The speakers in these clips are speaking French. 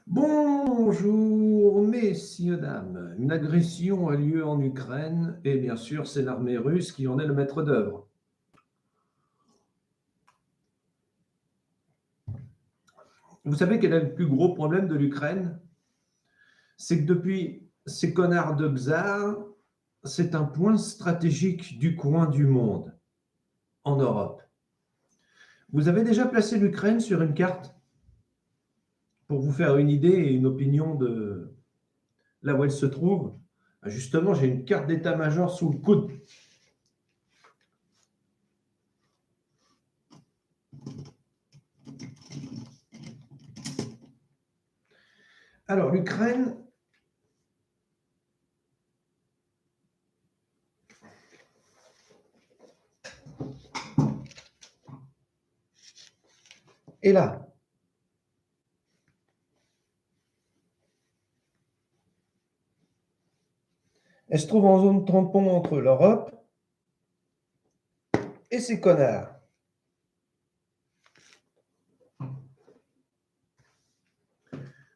Bonjour, messieurs, dames. Une agression a lieu en Ukraine et bien sûr, c'est l'armée russe qui en est le maître d'œuvre. Vous savez quel est le plus gros problème de l'Ukraine? C'est que depuis ces connards de tsars, c'est un point stratégique du coin du monde, en Europe. Vous avez déjà placé l'Ukraine sur une carte pour vous faire une idée et une opinion de là où elle se trouve? Justement, j'ai une carte d'état-major sous le coude. Alors, l'Ukraine est là. Elle se trouve en zone tampon entre l'Europe et ces connards.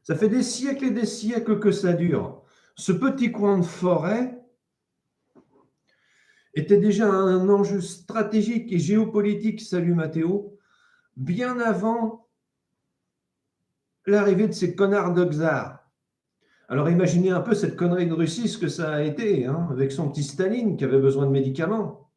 Ça fait des siècles et des siècles que ça dure. Ce petit coin de forêt était déjà un enjeu stratégique et géopolitique, salut Mathéo, bien avant l'arrivée de ces connards de tsars. Alors imaginez un peu cette connerie de Russie, ce que ça a été, hein, avec son petit Staline qui avait besoin de médicaments.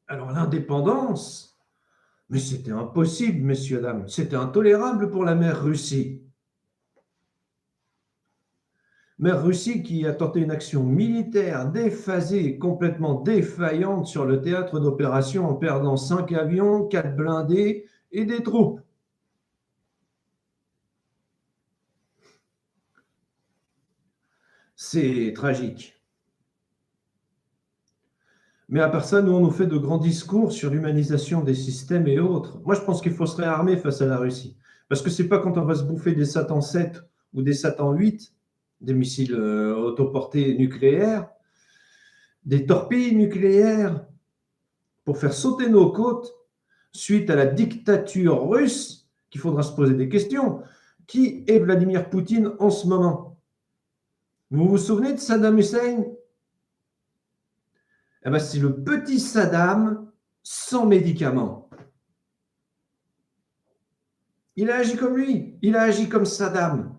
Alors l'indépendance, mais c'était impossible, messieurs, dames, c'était intolérable pour la mère Russie. Mère Russie qui a tenté une action militaire déphasée et complètement défaillante sur le théâtre d'opération en perdant 5 avions, 4 blindés et des troupes. C'est tragique. Mais à part ça, nous, on nous fait de grands discours sur l'humanisation des systèmes et autres. Moi, je pense qu'il faut se réarmer face à la Russie. Parce que c'est pas quand on va se bouffer des Satan 7 ou des Satan 8, des missiles autoportés nucléaires, des torpilles nucléaires, pour faire sauter nos côtes suite à la dictature russe, qu'il faudra se poser des questions. Qui est Vladimir Poutine en ce moment? Vous vous souvenez de Saddam Hussein? Eh ben, c'est le petit Saddam sans médicaments. Il a agi comme lui, il a agi comme Saddam.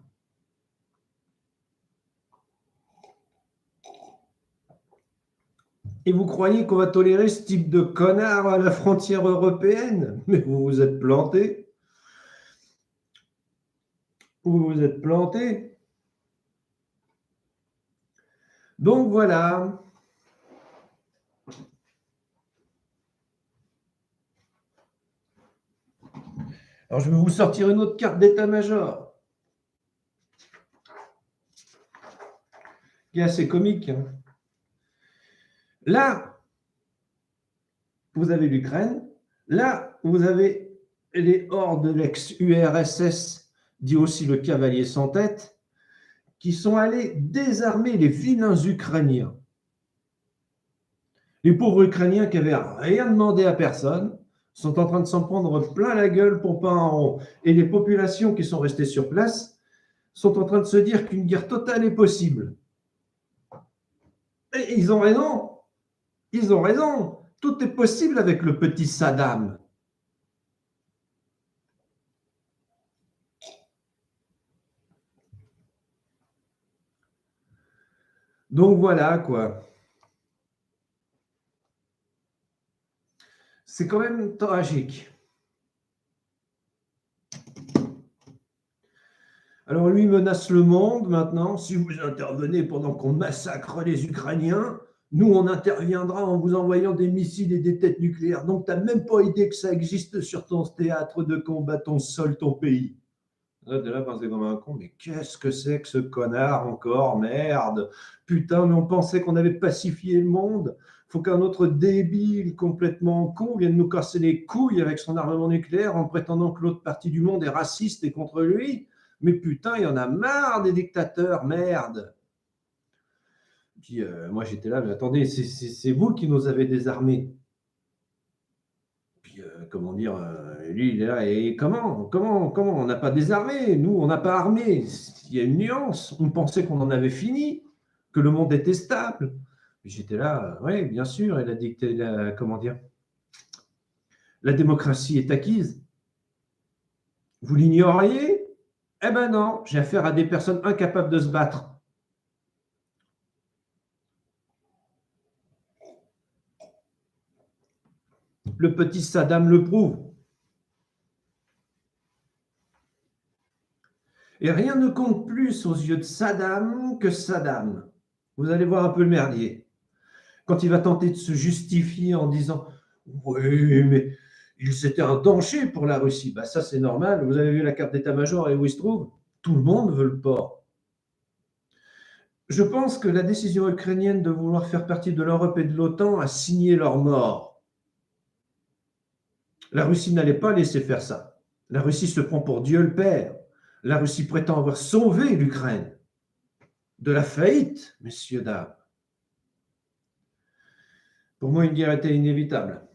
Et vous croyez qu'on va tolérer ce type de connard à la frontière européenne? Mais vous vous êtes planté. Vous vous êtes planté. Donc voilà. Alors je vais vous sortir une autre carte d'état-major, qui est assez comique. Là, vous avez l'Ukraine. Là, vous avez les hordes de l'ex-URSS, dit aussi le cavalier sans tête, qui sont allés désarmer les vilains Ukrainiens. Les pauvres Ukrainiens qui n'avaient rien demandé à personne sont en train de s'en prendre plein la gueule pour pas en rond. Et les populations qui sont restées sur place sont en train de se dire qu'une guerre totale est possible. Et ils ont raison. Ils ont raison. Tout est possible avec le petit Saddam. Donc voilà, quoi. C'est quand même tragique. Alors lui menace le monde maintenant. Si vous intervenez pendant qu'on massacre les Ukrainiens, nous, on interviendra en vous envoyant des missiles et des têtes nucléaires. Donc, tu n'as même pas idée que ça existe sur ton théâtre de combat, ton sol, ton pays. Là, t'es là, pensé comme un con, mais qu'est-ce que c'est que ce connard encore? Merde! Putain, mais on pensait qu'on avait pacifié le monde. Faut qu'un autre débile complètement con vienne nous casser les couilles avec son armement nucléaire en prétendant que l'autre partie du monde est raciste et contre lui. Mais putain, il y en a marre des dictateurs, merde! Puis moi j'étais là, mais attendez, c'est vous qui nous avez désarmés. puis, comment dire, lui, il est là, et comment on n'a pas désarmé? Nous, on n'a pas armé. Il y a une nuance. On pensait qu'on en avait fini, que le monde était stable. J'étais là, oui, bien sûr, elle a dit que comment dire, la démocratie est acquise. Vous l'ignoriez? Eh ben non, j'ai affaire à des personnes incapables de se battre. Le petit Saddam le prouve. Et rien ne compte plus aux yeux de Saddam que Saddam. Vous allez voir un peu le merdier. Quand il va tenter de se justifier en disant « Oui, mais c'était un danger pour la Russie », bah ça c'est normal. Vous avez vu la carte d'état-major et où il se trouve? Tout le monde veut le port. Je pense que la décision ukrainienne de vouloir faire partie de l'Europe et de l'OTAN a signé leur mort. La Russie n'allait pas laisser faire ça. La Russie se prend pour Dieu le Père. La Russie prétend avoir sauvé l'Ukraine de la faillite, messieurs, dames. Pour moi, une guerre était inévitable.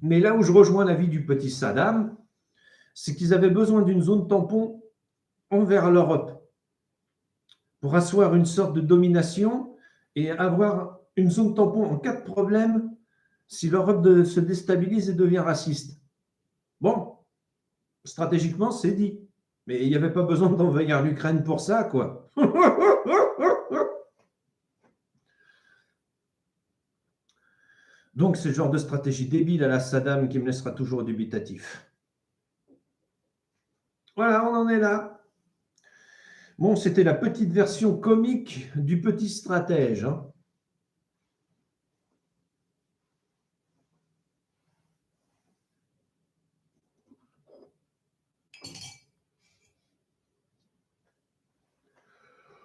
Mais là où je rejoins l'avis du petit Saddam, c'est qu'ils avaient besoin d'une zone tampon envers l'Europe pour asseoir une sorte de domination et avoir une zone tampon en cas de problème si l'Europe se déstabilise et devient raciste. Bon, stratégiquement, c'est dit. Mais il n'y avait pas besoin d'envahir l'Ukraine pour ça, quoi. Donc, c'est le genre de stratégie débile à la Saddam qui me laissera toujours dubitatif. Voilà, on en est là. Bon, c'était la petite version comique du petit stratège. Hein.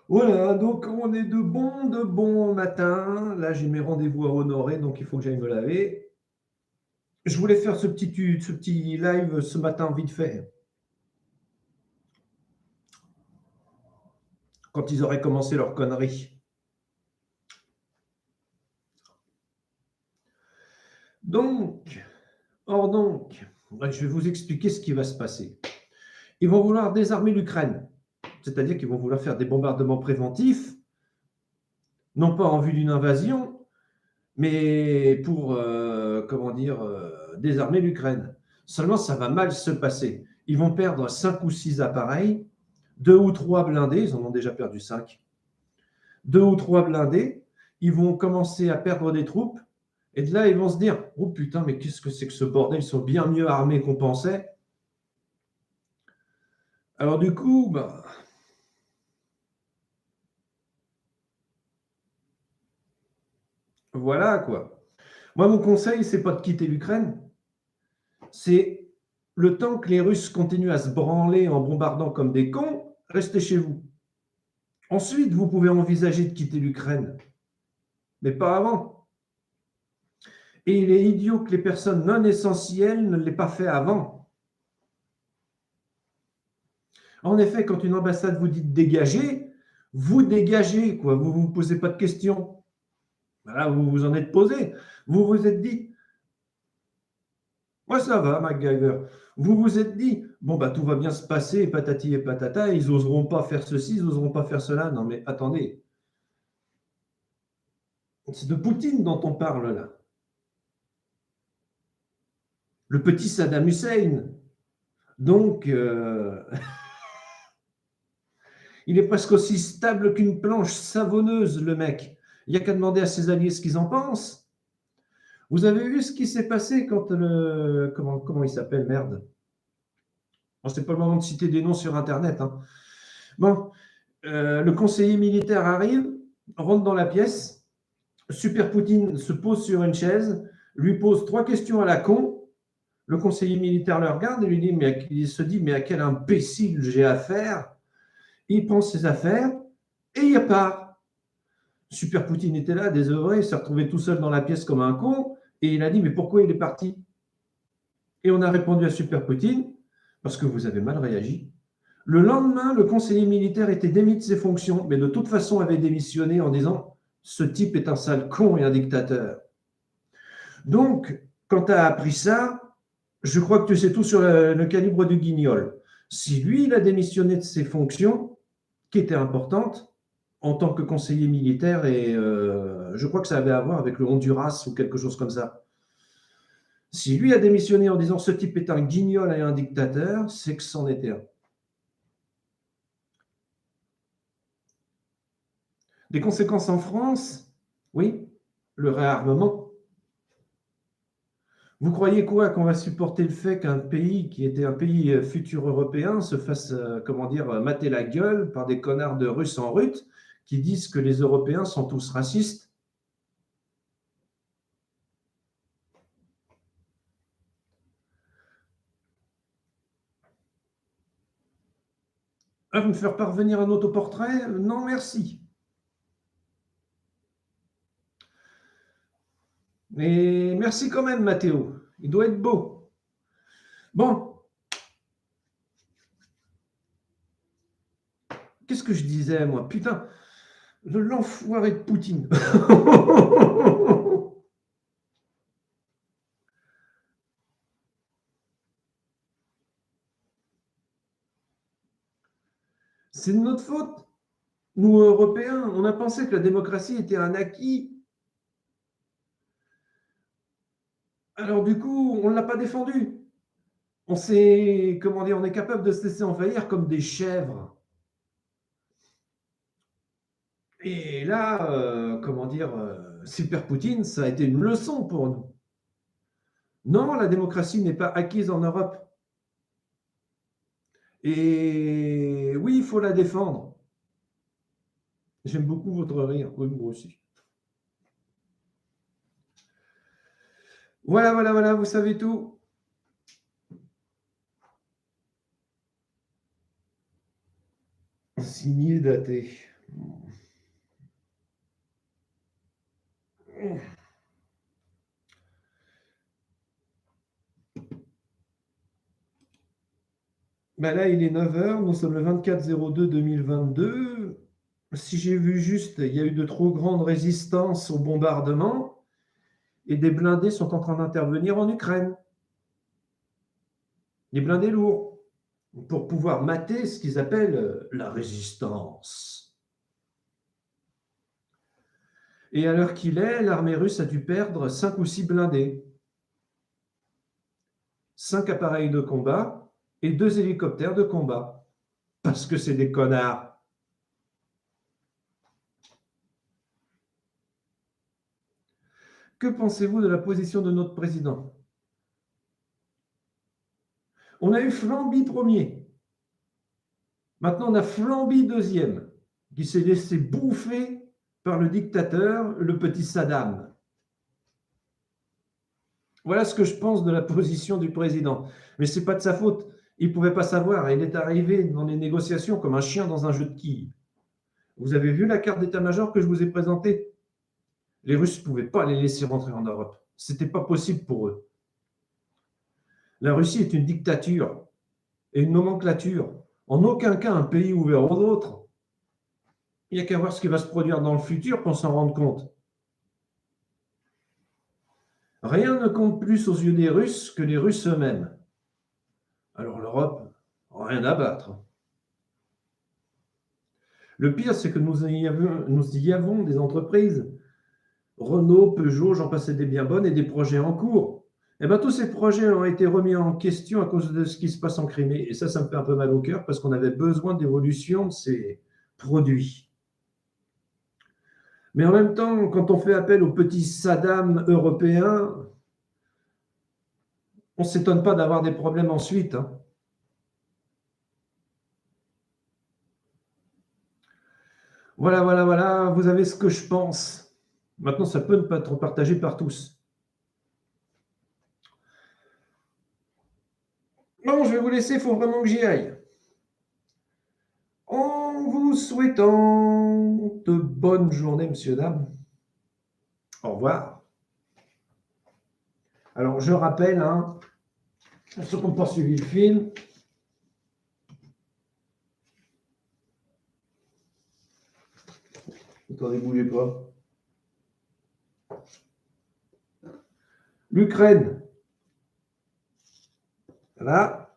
Voilà, donc on est de bon matin. Là, j'ai mes rendez-vous à honorer, donc il faut que j'aille me laver. Je voulais faire ce petit live ce matin vite fait. Quand ils auraient commencé leur connerie. Donc, je vais vous expliquer ce qui va se passer. Ils vont vouloir désarmer l'Ukraine, c'est-à-dire qu'ils vont vouloir faire des bombardements préventifs, non pas en vue d'une invasion, mais pour, désarmer l'Ukraine. Seulement, ça va mal se passer. Ils vont perdre 5 ou 6 appareils, 2 ou 3 blindés, ils en ont déjà perdu 5, 2 ou 3 blindés, ils vont commencer à perdre des troupes, et de là, ils vont se dire « Oh putain, mais qu'est-ce que c'est que ce bordel? Ils sont bien mieux armés qu'on pensait. » Alors du coup, voilà quoi. Moi, mon conseil, c'est pas de quitter l'Ukraine, c'est le temps que les Russes continuent à se branler en bombardant comme des cons, restez chez vous. Ensuite, vous pouvez envisager de quitter l'Ukraine, mais pas avant. Et il est idiot que les personnes non essentielles ne l'aient pas fait avant. En effet, quand une ambassade vous dit de dégager, vous dégagez, quoi. Vous ne vous posez pas de questions. Voilà, vous vous en êtes posé. Vous vous êtes dit, moi ça va, MacGyver. Vous vous êtes dit, bon, tout va bien se passer, patati et patata, ils n'oseront pas faire ceci, ils n'oseront pas faire cela. Non, mais attendez. C'est de Poutine dont on parle là. Le petit Saddam Hussein. Donc, il est presque aussi stable qu'une planche savonneuse, le mec. Il n'y a qu'à demander à ses alliés ce qu'ils en pensent. Vous avez vu ce qui s'est passé quand le... Comment il s'appelle, merde. Bon, c'est pas le moment de citer des noms sur Internet. Hein. Bon, le conseiller militaire arrive, rentre dans la pièce, Super Poutine se pose sur une chaise, lui pose 3 questions à la con. Le conseiller militaire le regarde et lui dit, il se dit, mais à quel imbécile j'ai affaire. Il prend ses affaires et il part. Super Poutine était là, désœuvré, il s'est retrouvé tout seul dans la pièce comme un con, et il a dit, mais pourquoi il est parti? Et on a répondu à Super Poutine, parce que vous avez mal réagi. Le lendemain, le conseiller militaire était démis de ses fonctions, mais de toute façon avait démissionné en disant « Ce type est un sale con et un dictateur ». Donc, quand tu as appris ça, je crois que tu sais tout sur le calibre du guignol. Si lui, il a démissionné de ses fonctions, qui étaient importantes, en tant que conseiller militaire, et je crois que ça avait à voir avec le Honduras ou quelque chose comme ça. Si lui a démissionné en disant « Ce type est un guignol et un dictateur », c'est que c'en était un. Des conséquences en France? Oui, le réarmement. Vous croyez quoi, qu'on va supporter le fait qu'un pays qui était un pays futur européen se fasse, comment dire, mater la gueule par des connards de Russes en rut qui disent que les Européens sont tous racistes? Ah, me faire parvenir un autoportrait? Non, merci. Mais merci quand même, Mathéo. Il doit être beau. Bon, qu'est-ce que je disais, moi? Putain, l'enfoiré de Poutine. C'est de notre faute. Nous, Européens, on a pensé que la démocratie était un acquis. Alors du coup, on ne l'a pas défendu. On s'est, comment dire, on est capable de se laisser envahir comme des chèvres. Et là, comment dire, Super Poutine, ça a été une leçon pour nous. Non, la démocratie n'est pas acquise en Europe. Et oui, il faut la défendre. J'aime beaucoup votre rire, oui, moi aussi. Voilà, voilà, voilà, vous savez tout. Signé, daté. Ben là, il est 9 heures, nous sommes le 24/02/2022. Si j'ai vu juste, il y a eu de trop grandes résistances au bombardement et des blindés sont en train d'intervenir en Ukraine. Des blindés lourds, pour pouvoir mater ce qu'ils appellent la résistance. Et à l'heure qu'il est, l'armée russe a dû perdre 5 ou 6 blindés, 5 appareils de combat et 2 hélicoptères de combat. Parce que c'est des connards. Que pensez-vous de la position de notre président? On a eu Flamby premier. Maintenant, on a Flamby deuxième, qui s'est laissé bouffer par le dictateur, le petit Saddam. Voilà ce que je pense de la position du président. Mais ce n'est pas de sa faute. Il ne pouvait pas savoir. Il est arrivé dans les négociations comme un chien dans un jeu de quilles. Vous avez vu la carte d'état-major que je vous ai présentée? Les Russes ne pouvaient pas les laisser rentrer en Europe. Ce n'était pas possible pour eux. La Russie est une dictature et une nomenclature. En aucun cas un pays ouvert aux autres. Il n'y a qu'à voir ce qui va se produire dans le futur pour s'en rendre compte. Rien ne compte plus aux yeux des Russes que les Russes eux-mêmes. Alors l'Europe, rien à battre. Le pire, c'est que nous y avons des entreprises, Renault, Peugeot, j'en passais des bien bonnes, et des projets en cours. Eh bien, tous ces projets ont été remis en question à cause de ce qui se passe en Crimée. Et ça me fait un peu mal au cœur parce qu'on avait besoin d'évolution de ces produits. Mais en même temps, quand on fait appel au petit Saddam européen, on ne s'étonne pas d'avoir des problèmes ensuite. Hein. Voilà, voilà, voilà, vous avez ce que je pense. Maintenant, ça peut ne pas être partagé par tous. Bon, je vais vous laisser, il faut vraiment que j'y aille. En vous souhaitant de bonnes journées, messieurs, dames. Au revoir. Alors, je rappelle, hein, ceux qui n'ont pas suivi le film, Attendez, bougez pas. L'Ukraine, là.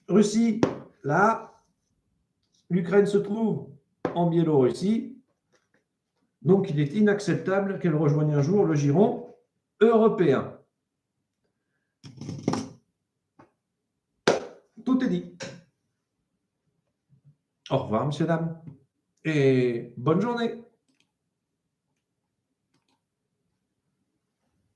Russie, là. L'Ukraine se trouve en Biélorussie. Donc, il est inacceptable qu'elle rejoigne un jour le giron européen. Tout est dit. Au revoir, messieurs, dames, et bonne journée.